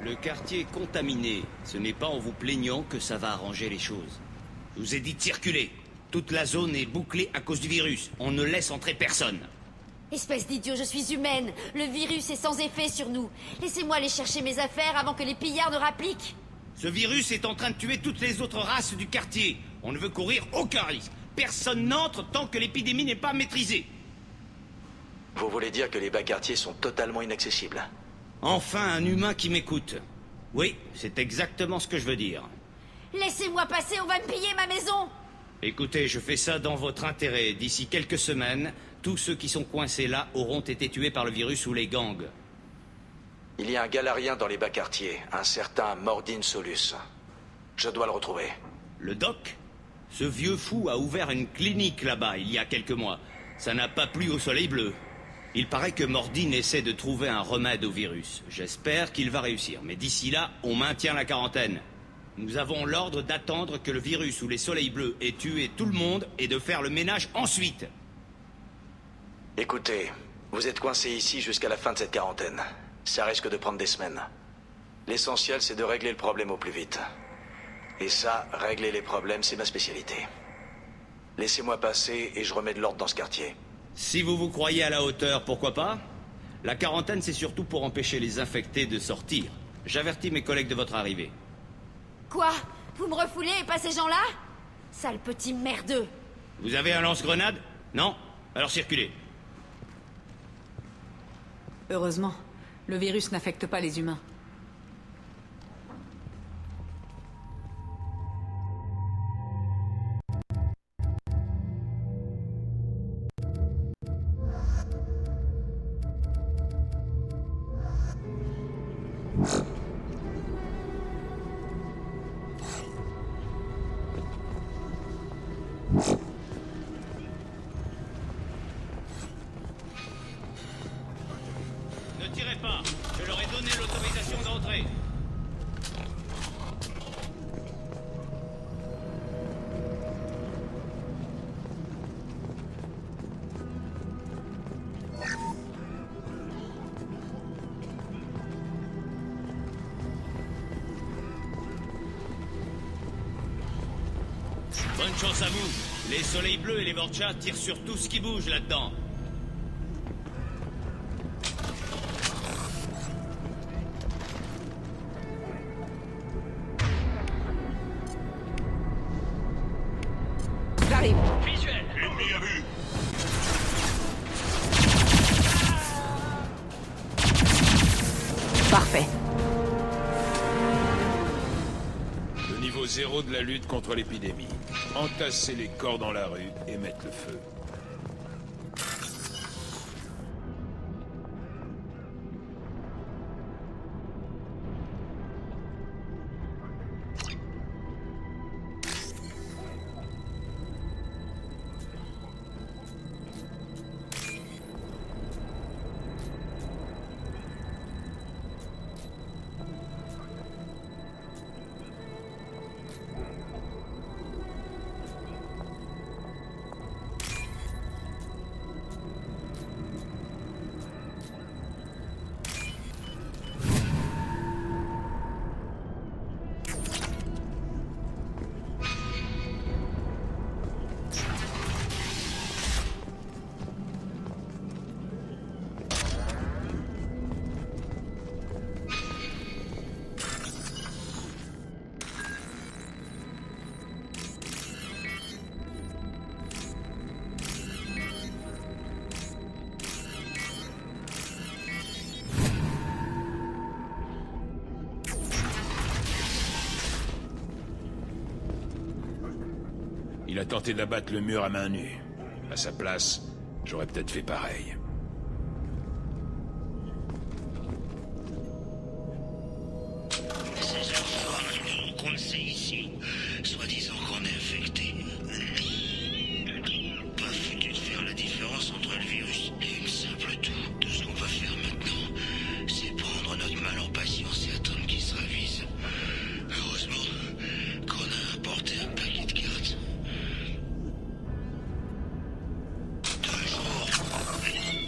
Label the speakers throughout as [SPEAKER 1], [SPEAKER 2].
[SPEAKER 1] Le quartier est contaminé. Ce n'est pas en vous plaignant que ça va arranger les choses. Je vous ai dit de circuler. Toute la zone est bouclée à cause du virus. On ne laisse entrer personne.
[SPEAKER 2] Espèce d'idiot, je suis humaine. Le virus est sans effet sur nous. Laissez-moi aller chercher mes affaires avant que les pillards ne rappliquent.
[SPEAKER 1] Ce virus est en train de tuer toutes les autres races du quartier. On ne veut courir aucun risque. Personne n'entre tant que l'épidémie n'est pas maîtrisée.
[SPEAKER 3] Vous voulez dire que les bas quartiers sont totalement inaccessibles?
[SPEAKER 1] Enfin, un humain qui m'écoute. Oui, c'est exactement ce que je veux dire.
[SPEAKER 2] Laissez-moi passer, on va me piller ma maison.
[SPEAKER 1] Écoutez, je fais ça dans votre intérêt. D'ici quelques semaines, tous ceux qui sont coincés là auront été tués par le virus ou les gangs.
[SPEAKER 3] Il y a un galarien dans les bas quartiers, un certain Mordin Solus. Je dois le retrouver.
[SPEAKER 1] Le doc? Ce vieux fou a ouvert une clinique là-bas il y a quelques mois. Ça n'a pas plu au soleil bleu. Il paraît que Mordin essaie de trouver un remède au virus. J'espère qu'il va réussir. Mais d'ici là, on maintient la quarantaine. Nous avons l'ordre d'attendre que le virus ou les soleils bleus aient tué tout le monde et de faire le ménage ensuite.
[SPEAKER 3] Écoutez, vous êtes coincé ici jusqu'à la fin de cette quarantaine. Ça risque de prendre des semaines. L'essentiel, c'est de régler le problème au plus vite. Et ça, régler les problèmes, c'est ma spécialité. Laissez-moi passer et je remets de l'ordre dans ce quartier.
[SPEAKER 1] Si vous vous croyez à la hauteur, pourquoi pas? La quarantaine, c'est surtout pour empêcher les infectés de sortir. J'avertis mes collègues de votre arrivée.
[SPEAKER 2] Quoi? Vous me refoulez et pas ces gens-là? Sale petit merdeux.
[SPEAKER 1] Vous avez un lance-grenade? Non? Alors circulez.
[SPEAKER 4] Heureusement, le virus n'affecte pas les humains.
[SPEAKER 1] Ne tirez pas. Je leur ai donné l'autorisation d'entrer. Bonne chance à vous. Les soleils bleus et les Vorchas tirent sur tout ce qui bouge là-dedans.
[SPEAKER 4] J'arrive.
[SPEAKER 5] Visuel. Ennemi à vue.
[SPEAKER 4] Parfait.
[SPEAKER 6] Le niveau 0 de la lutte contre l'épidémie. Entasser les corps dans la rue et mettre le feu. Il a tenté d'abattre le mur à main nue. À sa place, j'aurais peut-être fait pareil.
[SPEAKER 7] Ces enfants qu'on le sait ici, soi-disant qu'on est infecté. Pas foutu de faire la différence entre le virus et une simple toux. Tout ce qu'on va faire maintenant, c'est prendre notre mal en patience et attendre qu'il se ravise. Heureusement qu'on a apporté un paquet de cartes. 2 jours.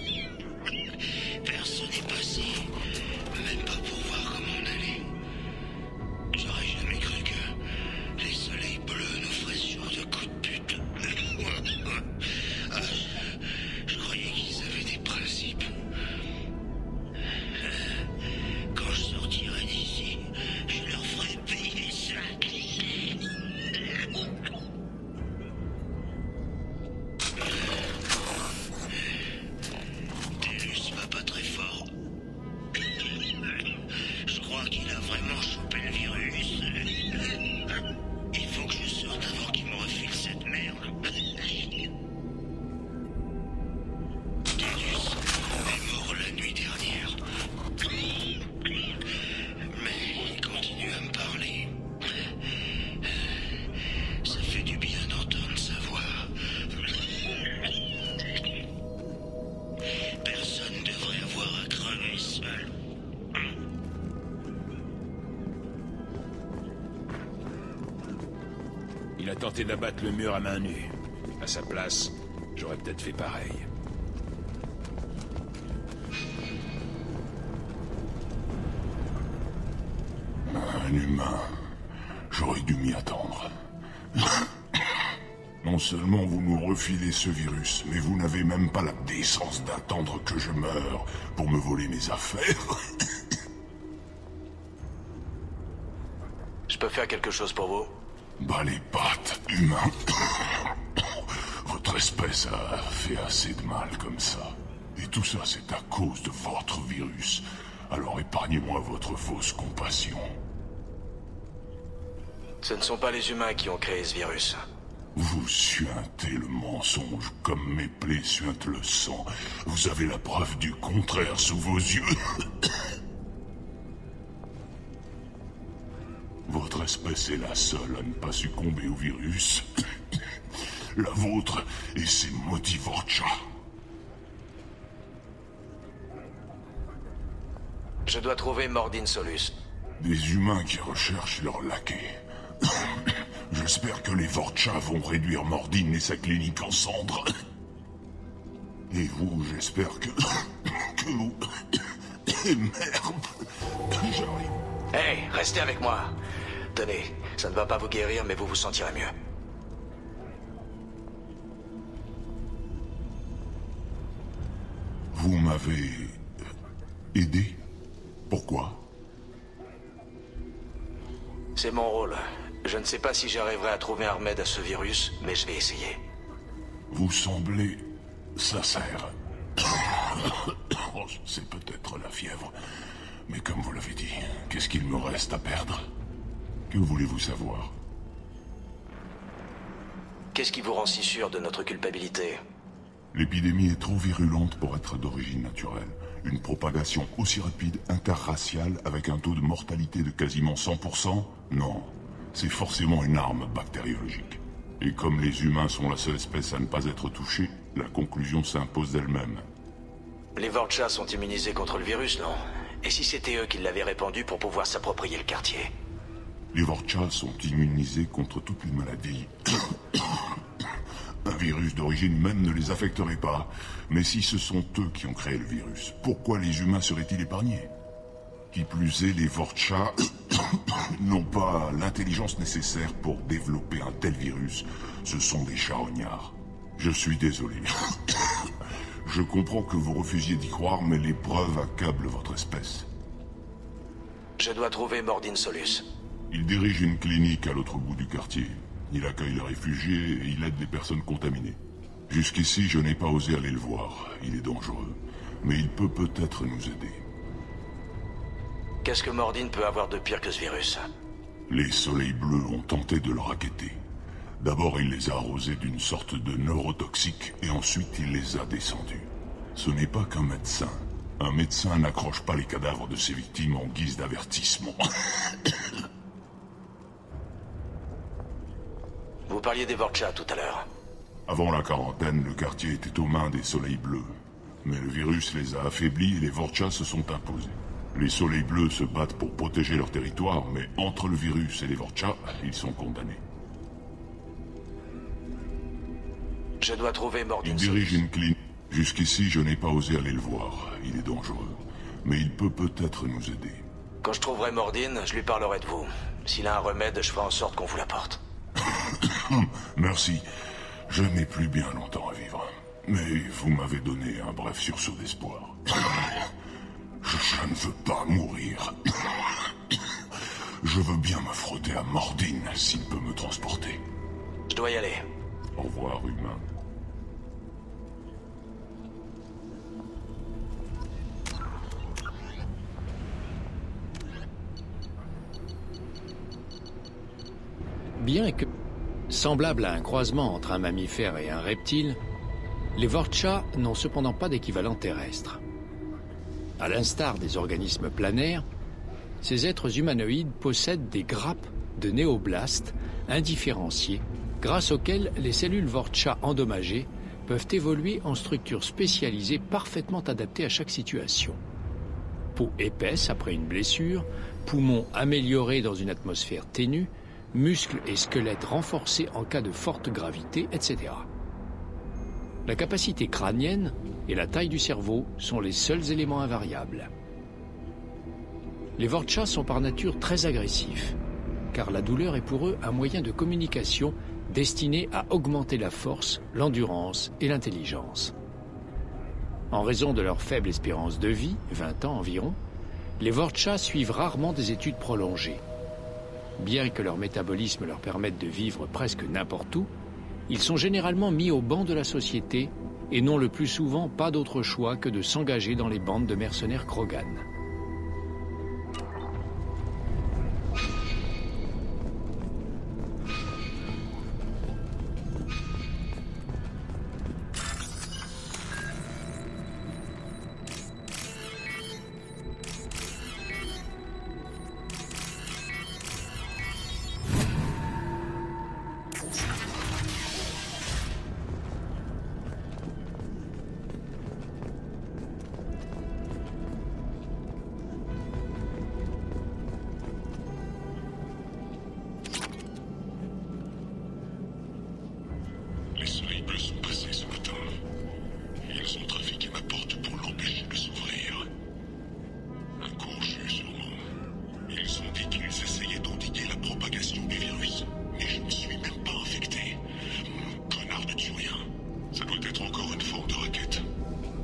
[SPEAKER 6] tenté d'abattre le mur à main nue. À sa place, j'aurais peut-être fait pareil.
[SPEAKER 8] Un humain. J'aurais dû m'y attendre. Non seulement vous nous refilez ce virus, mais vous n'avez même pas la décence d'attendre que je meure pour me voler mes affaires.
[SPEAKER 3] Je peux faire quelque chose pour vous?
[SPEAKER 8] Bah les pattes, humain. Votre espèce a fait assez de mal comme ça. Et tout ça, c'est à cause de votre virus. Alors épargnez-moi votre fausse compassion.
[SPEAKER 3] Ce ne sont pas les humains qui ont créé ce virus.
[SPEAKER 8] Vous suintez le mensonge comme mes plaies suintent le sang. Vous avez la preuve du contraire sous vos yeux. Votre espèce est la seule à ne pas succomber au virus. La vôtre et ses maudits Vorcha.
[SPEAKER 3] Je dois trouver Mordin Solus.
[SPEAKER 8] Des humains qui recherchent leur laquais. J'espère que les Vorcha vont réduire Mordin et sa clinique en cendres. Et vous, j'espère que vous... Et merde. J'arrive.
[SPEAKER 3] Hey, restez avec moi. Tenez, ça ne va pas vous guérir, mais vous vous sentirez mieux.
[SPEAKER 8] Vous m'avez... aidé? Pourquoi?
[SPEAKER 3] C'est mon rôle. Je ne sais pas si j'arriverai à trouver un remède à ce virus, mais je vais essayer.
[SPEAKER 8] Vous semblez... sincère. C'est peut-être la fièvre. Mais comme vous l'avez dit, qu'est-ce qu'il me reste à perdre? Que voulez-vous savoir?
[SPEAKER 3] Qu'est-ce qui vous rend si sûr de notre culpabilité?
[SPEAKER 8] L'épidémie est trop virulente pour être d'origine naturelle. Une propagation aussi rapide, interraciale, avec un taux de mortalité de quasiment 100%? Non. C'est forcément une arme bactériologique. Et comme les humains sont la seule espèce à ne pas être touchée, la conclusion s'impose d'elle-même.
[SPEAKER 3] Les Vorcha sont immunisés contre le virus, non? Et si c'était eux qui l'avaient répandu pour pouvoir s'approprier le quartier?
[SPEAKER 8] Les Vorcha sont immunisés contre toutes les maladies. Un virus d'origine humaine ne les affecterait pas. Mais si ce sont eux qui ont créé le virus, pourquoi les humains seraient-ils épargnés? Qui plus est, les Vorcha n'ont pas l'intelligence nécessaire pour développer un tel virus. Ce sont des charognards. Je suis désolé. Je comprends que vous refusiez d'y croire, mais les preuves accablent votre espèce.
[SPEAKER 3] Je dois trouver Mordin Solus.
[SPEAKER 8] Il dirige une clinique à l'autre bout du quartier. Il accueille les réfugiés et il aide les personnes contaminées. Jusqu'ici, je n'ai pas osé aller le voir. Il est dangereux. Mais il peut peut-être nous aider.
[SPEAKER 3] Qu'est-ce que Mordin peut avoir de pire que ce virus?
[SPEAKER 8] Les soleils bleus ont tenté de le racketter. D'abord, il les a arrosés d'une sorte de neurotoxique et ensuite il les a descendus. Ce n'est pas qu'un médecin. Un médecin n'accroche pas les cadavres de ses victimes en guise d'avertissement.
[SPEAKER 3] Vous parliez des Vorcha tout à l'heure.
[SPEAKER 8] Avant la quarantaine, le quartier était aux mains des soleils bleus. Mais le virus les a affaiblis et les Vorcha se sont imposés. Les soleils bleus se battent pour protéger leur territoire, mais entre le virus et les Vorcha, ils sont condamnés.
[SPEAKER 3] Je dois trouver Mordin
[SPEAKER 8] Il dirige une clinique. Jusqu'ici, je n'ai pas osé aller le voir. Il est dangereux. Mais il peut peut-être nous aider.
[SPEAKER 3] Quand je trouverai Mordin, je lui parlerai de vous. S'il a un remède, je ferai en sorte qu'on vous l'apporte.
[SPEAKER 8] Merci. Je n'ai plus bien longtemps à vivre. Mais vous m'avez donné un bref sursaut d'espoir. Je ne veux pas mourir. Je veux bien me frotter à Mordin s'il peut me transporter.
[SPEAKER 3] Je dois y aller.
[SPEAKER 8] Au revoir, humain.
[SPEAKER 9] Bien que semblable à un croisement entre un mammifère et un reptile, les Vorcha n'ont cependant pas d'équivalent terrestre. À l'instar des organismes planaires, ces êtres humanoïdes possèdent des grappes de néoblastes indifférenciés, grâce auxquelles les cellules Vorcha endommagées peuvent évoluer en structures spécialisées parfaitement adaptées à chaque situation. Peau épaisse après une blessure, poumons améliorés dans une atmosphère ténue, muscles et squelettes renforcés en cas de forte gravité, etc. La capacité crânienne et la taille du cerveau sont les seuls éléments invariables. Les Vorcha sont par nature très agressifs, car la douleur est pour eux un moyen de communication destiné à augmenter la force, l'endurance et l'intelligence. En raison de leur faible espérance de vie, 20 ans environ, les Vorcha suivent rarement des études prolongées. Bien que leur métabolisme leur permette de vivre presque n'importe où, ils sont généralement mis au banc de la société et n'ont le plus souvent pas d'autre choix que de s'engager dans les bandes de mercenaires Krogan.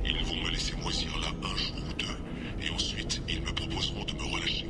[SPEAKER 8] Ils vont me laisser moisir là un jour ou deux, et ensuite ils me proposeront de me relâcher